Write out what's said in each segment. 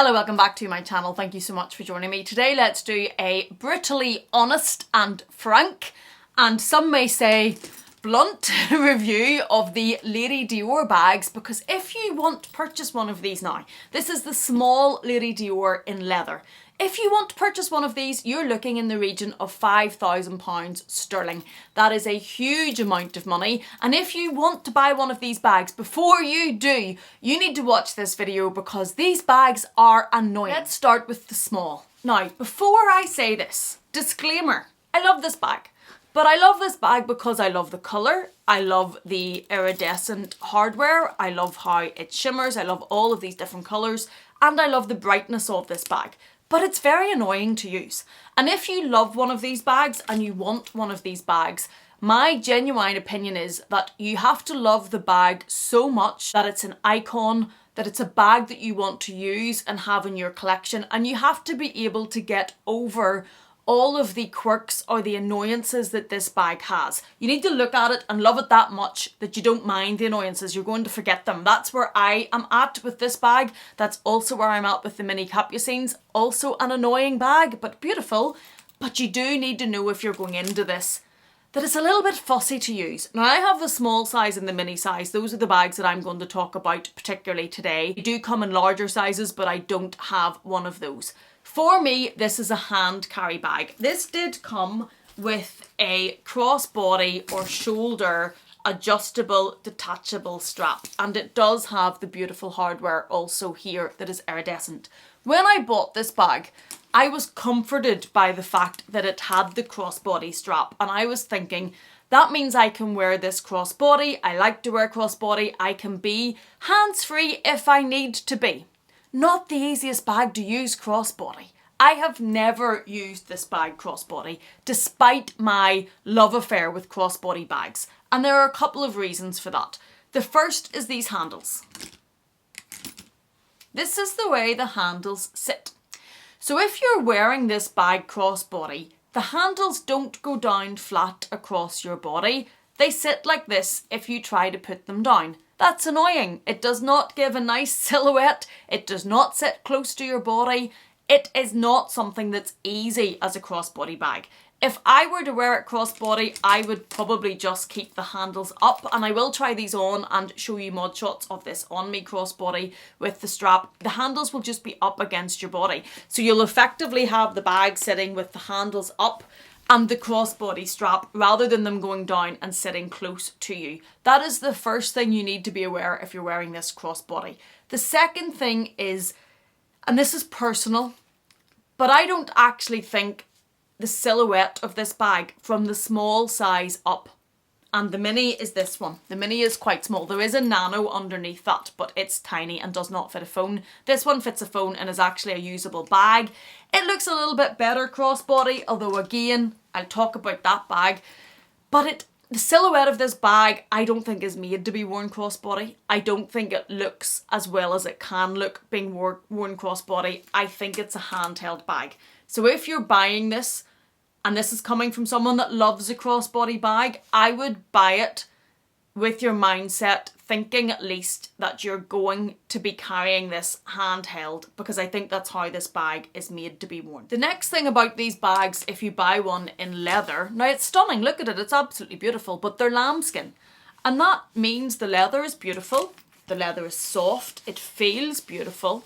Hello, welcome back to my channel. Thank you so much for joining me. Today let's do a brutally honest and frank, and some may say blunt, review of the Lady Dior bags, because if you want to purchase one of these now, this is the small Lady Dior in leather. If you want to purchase one of these, you're looking in the region of £5,000 sterling. That is a huge amount of money. And if you want to buy one of these bags, before you do, you need to watch this video because these bags are annoying. Let's start with the small. Now, before I say this, disclaimer, I love this bag. But I love this bag because I love the colour, I love the iridescent hardware, I love how it shimmers, I love all of these different colours, and I love the brightness of this bag. But it's very annoying to use. And if you love one of these bags and you want one of these bags, my genuine opinion is that you have to love the bag so much that it's an icon, that it's a bag that you want to use and have in your collection, and you have to be able to get over all of the quirks or the annoyances that this bag has. You need to look at it and love it that much that you don't mind the annoyances. You're going to forget them. That's where I am at with this bag. That's also where I'm at with the mini capucines. Also an annoying bag, but beautiful. But you do need to know if you're going into this that it's a little bit fussy to use. Now, I have the small size and the mini size. Those are the bags that I'm going to talk about particularly today. They do come in larger sizes, but I don't have one of those. For me, this is a hand carry bag. This did come with a crossbody or shoulder adjustable detachable strap, and it does have the beautiful hardware also here that is iridescent. When I bought this bag, I was comforted by the fact that it had the crossbody strap, and I was thinking, that means I can wear this crossbody. I like to wear crossbody. I can be hands-free if I need to be. Not the easiest bag to use crossbody. I have never used this bag crossbody, despite my love affair with crossbody bags. And there are a couple of reasons for that. The first is these handles. This is the way the handles sit. So if you're wearing this bag crossbody, the handles don't go down flat across your body. They sit like this if you try to put them down. That's annoying. It does not give a nice silhouette. It does not sit close to your body. It is not something that's easy as a crossbody bag. If I were to wear it crossbody, I would probably just keep the handles up, and I will try these on and show you mod shots of this on me crossbody with the strap. The handles will just be up against your body. So you'll effectively have the bag sitting with the handles up and the crossbody strap rather than them going down and sitting close to you. That is the first thing you need to be aware if you're wearing this crossbody. The second thing is, and this is personal, but I don't actually think the silhouette of this bag from the small size up, and the mini is this one. The mini is quite small. There is a nano underneath that, but it's tiny and does not fit a phone. This one fits a phone and is actually a usable bag. It looks a little bit better crossbody, although again, I'll talk about that bag. But the silhouette of this bag, I don't think is made to be worn crossbody. I don't think it looks as well as it can look being worn crossbody. I think it's a handheld bag. So if you're buying this, and this is coming from someone that loves a crossbody bag, I would buy it with your mindset thinking at least that you're going to be carrying this handheld, because I think that's how this bag is made to be worn. The next thing about these bags, if you buy one in leather, now it's stunning, look at it, it's absolutely beautiful, but they're lambskin. And that means the leather is beautiful, the leather is soft, it feels beautiful,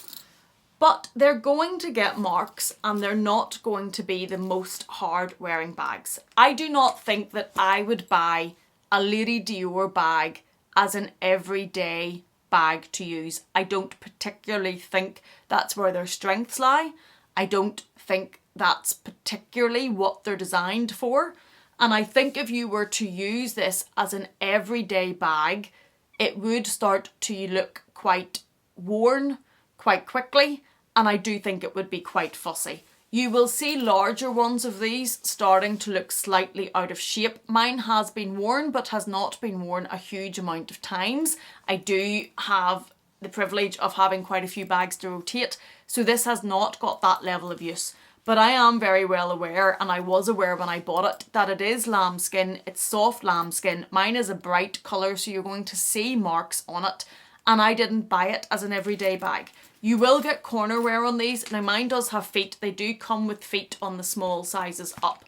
but they're going to get marks and they're not going to be the most hard wearing bags. I do not think that I would buy a Lady Dior bag as an everyday bag to use. I don't particularly think that's where their strengths lie. I don't think that's particularly what they're designed for. And I think if you were to use this as an everyday bag, it would start to look quite worn quite quickly, and I do think it would be quite fussy. You will see larger ones of these starting to look slightly out of shape. Mine has been worn, but has not been worn a huge amount of times. I do have the privilege of having quite a few bags to rotate, so this has not got that level of use. But I am very well aware, and I was aware when I bought it, that it is lambskin. It's soft lambskin. Mine is a bright colour, so you're going to see marks on it. and I didn't buy it as an everyday bag. You will get corner wear on these. Now mine does have feet. They do come with feet on the small sizes up,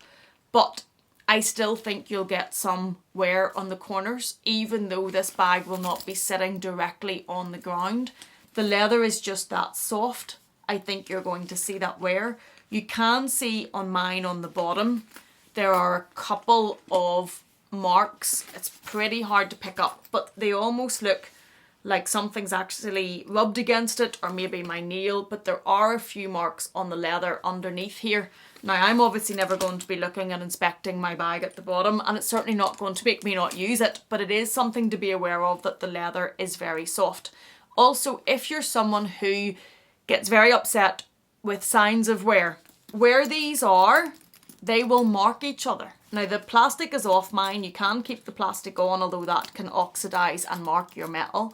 but I still think you'll get some wear on the corners, even though this bag will not be sitting directly on the ground. The leather is just that soft. I think you're going to see that wear. You can see on mine on the bottom, there are a couple of marks. It's pretty hard to pick up, but they almost look like something's actually rubbed against it, or maybe my nail, but there are a few marks on the leather underneath here. Now, I'm obviously never going to be looking and inspecting my bag at the bottom, and it's certainly not going to make me not use it, but it is something to be aware of, that the leather is very soft. Also, if you're someone who gets very upset with signs of wear, where these are, they will mark each other. Now, the plastic is off mine. You can keep the plastic on, although that can oxidize and mark your metal.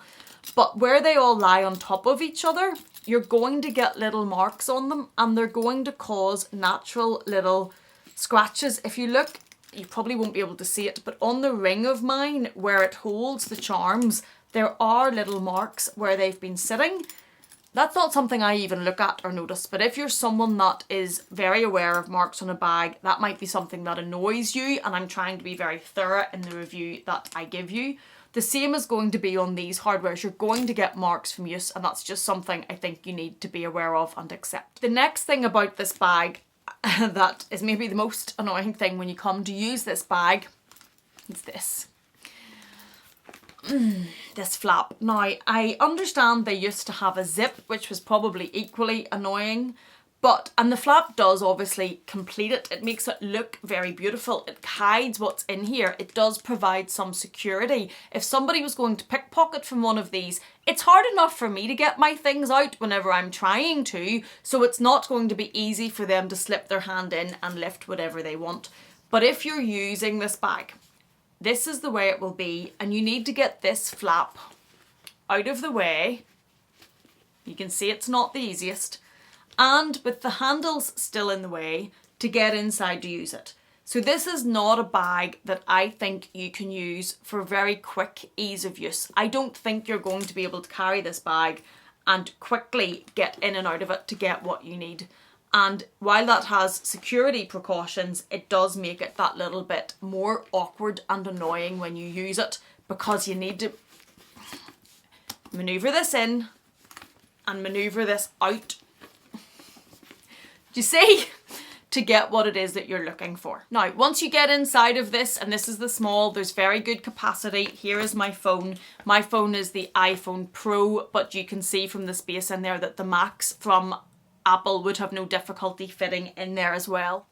But where they all lie on top of each other, you're going to get little marks on them, and they're going to cause natural little scratches. If you look, you probably won't be able to see it, but on the ring of mine, where it holds the charms, there are little marks where they've been sitting. That's not something I even look at or notice, but if you're someone that is very aware of marks on a bag, that might be something that annoys you, and I'm trying to be very thorough in the review that I give you. The same is going to be on these hardwares. You're going to get marks from use, and that's just something I think you need to be aware of and accept. The next thing about this bag that is maybe the most annoying thing when you come to use this bag is this. This flap. Now, I understand they used to have a zip, which was probably equally annoying, and the flap does obviously complete it. It makes it look very beautiful. It hides what's in here. It does provide some security. If somebody was going to pickpocket from one of these, it's hard enough for me to get my things out whenever I'm trying to, so it's not going to be easy for them to slip their hand in and lift whatever they want. But if you're using this bag, this is the way it will be, and you need to get this flap out of the way. You can see it's not the easiest, and with the handles still in the way, to get inside to use it. So this is not a bag that I think you can use for very quick ease of use. I don't think you're going to be able to carry this bag and quickly get in and out of it to get what you need. And while that has security precautions, it does make it that little bit more awkward and annoying when you use it, because you need to maneuver this in and maneuver this out. Do you see? To get what it is that you're looking for. Now, once you get inside of this, and this is the small, there's very good capacity. Here is my phone. My phone is the iPhone Pro, but you can see from the space in there that the Max from Apple would have no difficulty fitting in there as well.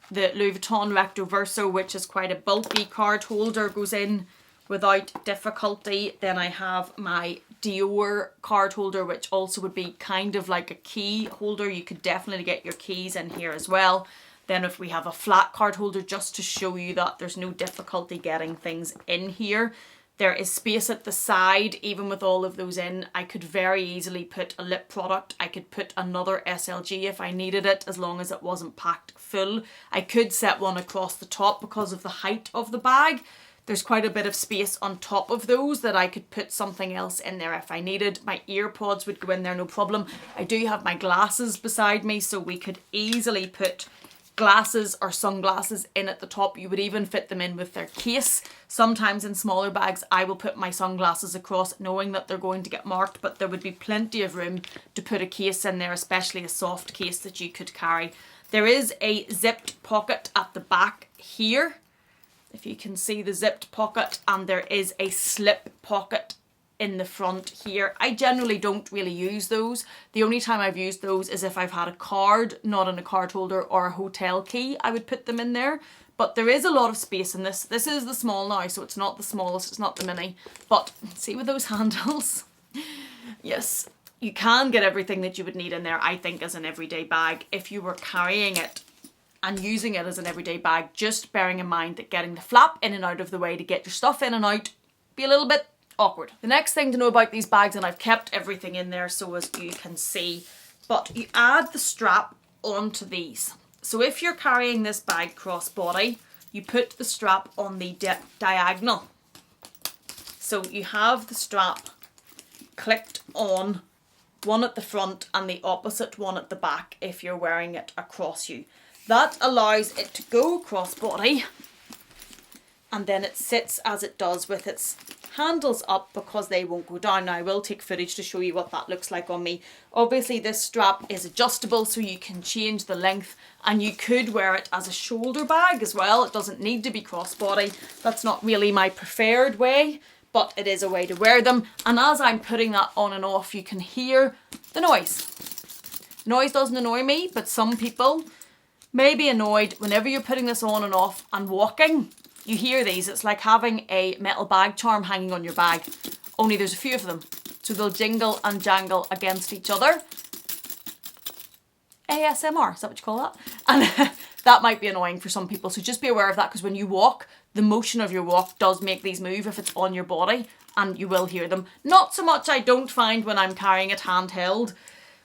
The Louis Vuitton Recto Verso, which is quite a bulky card holder, goes in without difficulty. Then I have my Dior card holder, which also would be kind of like a key holder. You could definitely get your keys in here as well. Then if we have a flat card holder, just to show you that there's no difficulty getting things in here. There is space at the side, even with all of those in. I could very easily put a lip product. I could put another SLG if I needed it, as long as it wasn't packed full. I could set one across the top because of the height of the bag. There's quite a bit of space on top of those that I could put something else in there if I needed. My earpods would go in there, no problem. I do have my glasses beside me, so we could easily put glasses or sunglasses in at the top. You would even fit them in with their case. Sometimes in smaller bags, I will put my sunglasses across, knowing that they're going to get marked, but there would be plenty of room to put a case in there, especially a soft case that you could carry. There is a zipped pocket at the back here, if you can see the zipped pocket, and there is a slip pocket in the front here. I generally don't really use those. The only time I've used those is if I've had a card not in a card holder or a hotel key, I would put them in there. But there is a lot of space in this. This is the small now, so it's not the smallest, it's not the mini. But see with those handles? Yes, you can get everything that you would need in there, I think, as an everyday bag if you were carrying it and using it as an everyday bag, just bearing in mind that getting the flap in and out of the way to get your stuff in and out be a little bit awkward. The next thing to know about these bags, and I've kept everything in there so as you can see, but you add the strap onto these. So if you're carrying this bag crossbody, you put the strap on the diagonal. So you have the strap clicked on, one at the front and the opposite one at the back if you're wearing it across you. That allows it to go crossbody, and then it sits as it does with its handles up because they won't go down. Now I will take footage to show you what that looks like on me. Obviously this strap is adjustable so you can change the length, and you could wear it as a shoulder bag as well. It doesn't need to be crossbody. That's not really my preferred way, but it is a way to wear them. And as I'm putting that on and off, you can hear the noise. Noise doesn't annoy me, but some people may be annoyed whenever you're putting this on and off and walking. You hear these. It's like having a metal bag charm hanging on your bag, only there's a few of them. So they'll jingle and jangle against each other. ASMR, is that what you call that? And that might be annoying for some people. So just be aware of that, because when you walk, the motion of your walk does make these move if it's on your body, and you will hear them. Not so much I don't find when I'm carrying it handheld,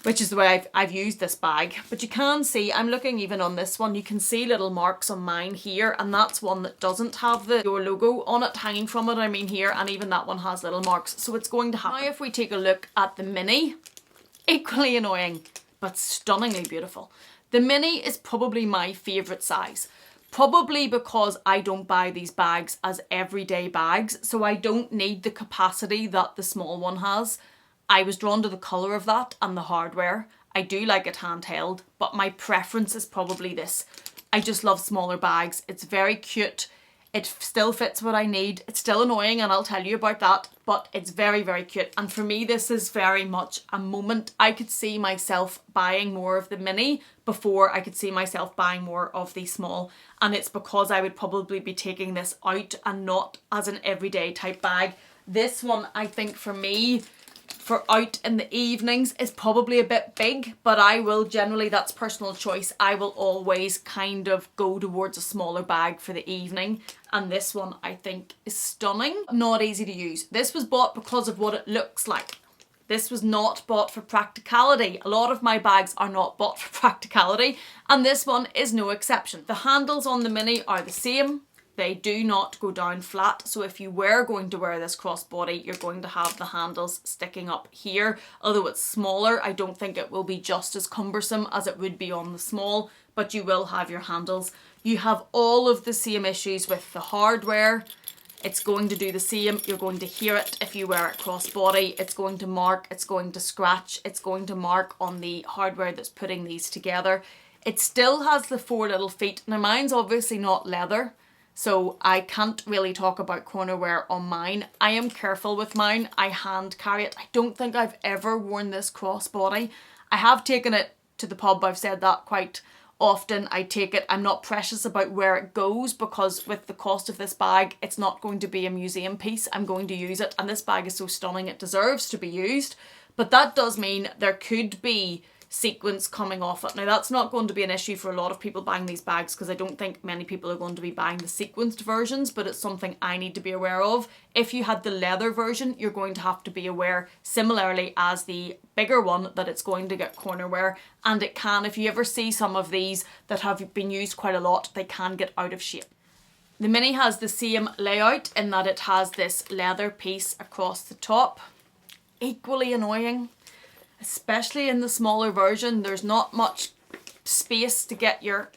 which is the way I've used this bag. But you can see, I'm looking even on this one, you can see little marks on mine here, and that's one that doesn't have the Dior logo on it, hanging from it, I mean here, and even that one has little marks, so it's going to happen. Now if we take a look at the mini, equally annoying, but stunningly beautiful. The mini is probably my favourite size. Probably because I don't buy these bags as everyday bags, so I don't need the capacity that the small one has. I was drawn to the colour of that and the hardware. I do like it handheld, but my preference is probably this. I just love smaller bags. It's very cute. It still fits what I need. It's still annoying, and I'll tell you about that, but it's very, very cute. And for me, this is very much a moment. I could see myself buying more of the mini before I could see myself buying more of the small. And it's because I would probably be taking this out and not as an everyday type bag. This one, I think for me, for out in the evenings is probably a bit big, but I will generally, that's personal choice, I will always kind of go towards a smaller bag for the evening, and this one I think is stunning. Not easy to use. This was bought because of what it looks like. This was not bought for practicality. A lot of my bags are not bought for practicality, and this one is no exception. The handles on the mini are the same. They do not go down flat, so if you were going to wear this crossbody, you're going to have the handles sticking up here. Although it's smaller, I don't think it will be just as cumbersome as it would be on the small, but you will have your handles. You have all of the same issues with the hardware. It's going to do the same. You're going to hear it if you wear it crossbody. It's going to mark, it's going to scratch, it's going to mark on the hardware that's putting these together. It still has the 4 little feet. Now mine's obviously not leather, so I can't really talk about corner wear on mine. I am careful with mine. I hand carry it. I don't think I've ever worn this crossbody. I have taken it to the pub. I've said that quite often. I take it. I'm not precious about where it goes, because with the cost of this bag, it's not going to be a museum piece. I'm going to use it, and this bag is so stunning it deserves to be used. But that does mean there could be sequins coming off it. Now that's not going to be an issue for a lot of people buying these bags, because I don't think many people are going to be buying the sequenced versions, but it's something I need to be aware of. If you had the leather version, you're going to have to be aware, similarly as the bigger one, that it's going to get corner wear, and it can, if you ever see some of these that have been used quite a lot, they can get out of shape. The mini has the same layout in that it has this leather piece across the top. Equally annoying. Especially in the smaller version, there's not much space to get your,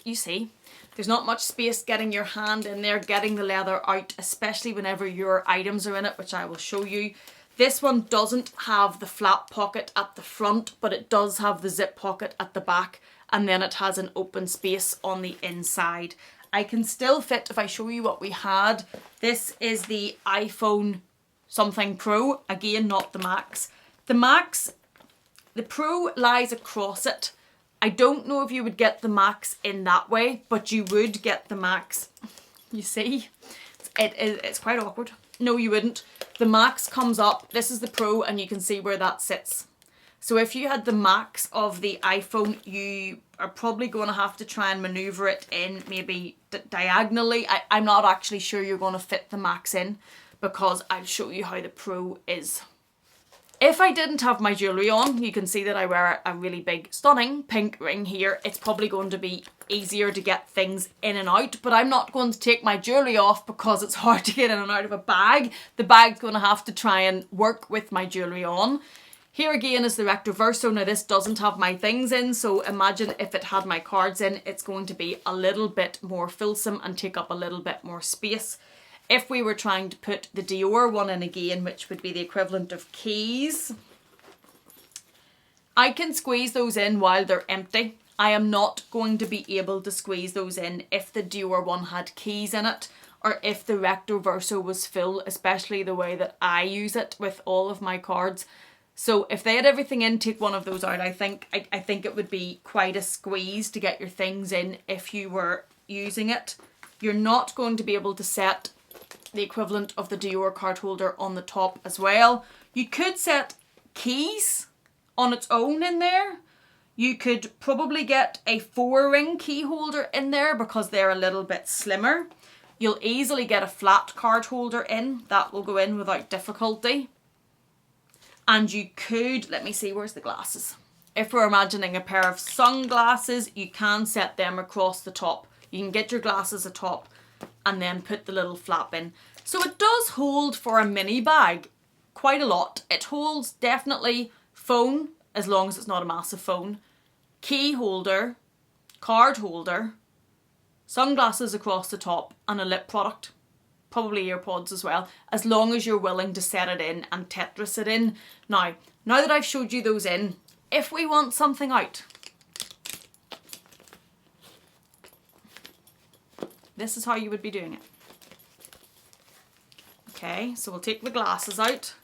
there's not much space getting your hand in there, getting the leather out, especially whenever your items are in it, which I will show you. This one doesn't have the flap pocket at the front, but it does have the zip pocket at the back, and then it has an open space on the inside. I can still fit, if I show you what we had, this is the iPhone something Pro, again not the Max. The Max, the Pro lies across it. I don't know if you would get the Max in that way, but you would get the Max. You see? It's quite awkward. No, you wouldn't. The Max comes up. This is the Pro, and you can see where that sits. So if you had the Max of the iPhone, you are probably going to have to try and maneuver it in maybe diagonally. I'm not actually sure you're going to fit the Max in, because I'll show you how the Pro is. If I didn't have my jewellery on, you can see that I wear a really big, stunning pink ring here. It's probably going to be easier to get things in and out, but I'm not going to take my jewellery off because it's hard to get in and out of a bag. The bag's going to have to try and work with my jewellery on. Here again is the recto verso. Now this doesn't have my things in, so imagine if it had my cards in, it's going to be a little bit more fulsome and take up a little bit more space. If we were trying to put the Dior one in again, which would be the equivalent of keys, I can squeeze those in while they're empty. I am not going to be able to squeeze those in if the Dior one had keys in it, or if the recto verso was full, especially the way that I use it with all of my cards. So if they had everything in, take one of those out. I think it would be quite a squeeze to get your things in if you were using it. You're not going to be able to set the equivalent of the Dior card holder on the top as well. You could set keys on its own in there. You could probably get a 4-ring key holder in there because they're a little bit slimmer. You'll easily get a flat card holder in. That will go in without difficulty. And you could, let me see, where's the glasses? If we're imagining a pair of sunglasses, you can set them across the top. You can get your glasses atop and then put the little flap in. So it does hold for a mini bag quite a lot. It holds definitely phone, as long as it's not a massive phone, key holder, card holder, sunglasses across the top, and a lip product. Probably AirPods as well, as long as you're willing to set it in and Tetris it in. Now that I've showed you those in, if we want something out, this is how you would be doing it. Okay, so we'll take the glasses out,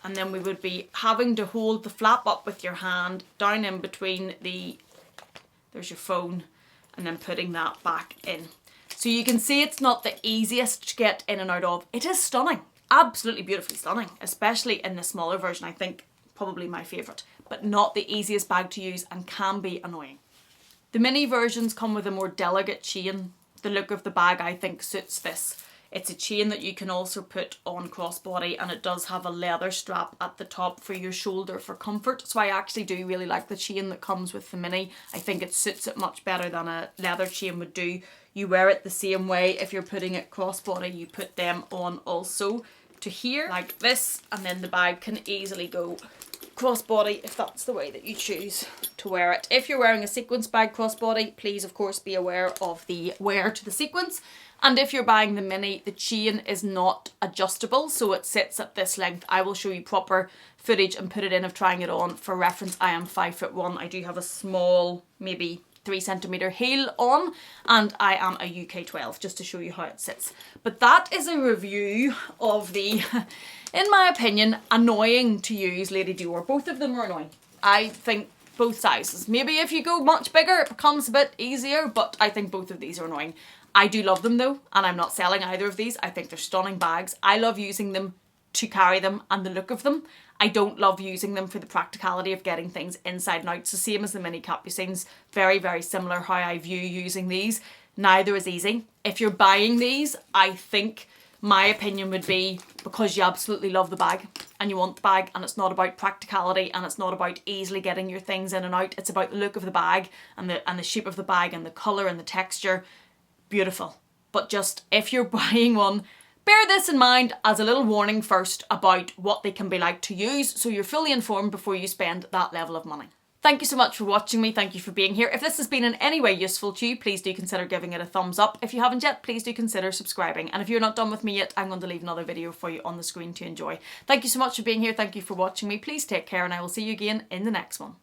and then we would be having to hold the flap up with your hand down in between there's your phone, and then putting that back in. So you can see it's not the easiest to get in and out of. It is stunning, absolutely beautifully stunning, especially in the smaller version. I think probably my favourite, but not the easiest bag to use and can be annoying. The mini versions come with a more delicate chain. The look of the bag I think suits this. It's a chain that you can also put on crossbody, and it does have a leather strap at the top for your shoulder for comfort. So I actually do really like the chain that comes with the mini. I think it suits it much better than a leather chain would do. You wear it the same way. If you're putting it crossbody, you put them on also to here like this, and then the bag can easily go crossbody if that's the way that you choose to wear it. If you're wearing a sequence bag crossbody, please of course be aware of the wear to the sequence. And if you're buying the mini, the chain is not adjustable, so it sits at this length. I will show you proper footage and put it in of trying it on. For reference, I am 5'1". I do have a small, maybe 3cm heel on, and I am a UK 12, just to show you how it sits. But that is a review of the, in my opinion, annoying to use Lady Dior. Both of them are annoying. I think both sizes. Maybe if you go much bigger, it becomes a bit easier, but I think both of these are annoying. I do love them though, and I'm not selling either of these. I think they're stunning bags. I love using them to carry them and the look of them. I don't love using them for the practicality of getting things inside and out. It's the same as the mini capucines. Very, very similar how I view using these. Neither is easy. If you're buying these, I think my opinion would be because you absolutely love the bag and you want the bag, and it's not about practicality and it's not about easily getting your things in and out. It's about the look of the bag and the shape of the bag and the colour and the texture. Beautiful. But just if you're buying one, bear this in mind as a little warning first about what they can be like to use, so you're fully informed before you spend that level of money. Thank you so much for watching me. Thank you for being here. If this has been in any way useful to you, please do consider giving it a thumbs up. If you haven't yet, please do consider subscribing. And if you're not done with me yet, I'm going to leave another video for you on the screen to enjoy. Thank you so much for being here. Thank you for watching me. Please take care, and I will see you again in the next one.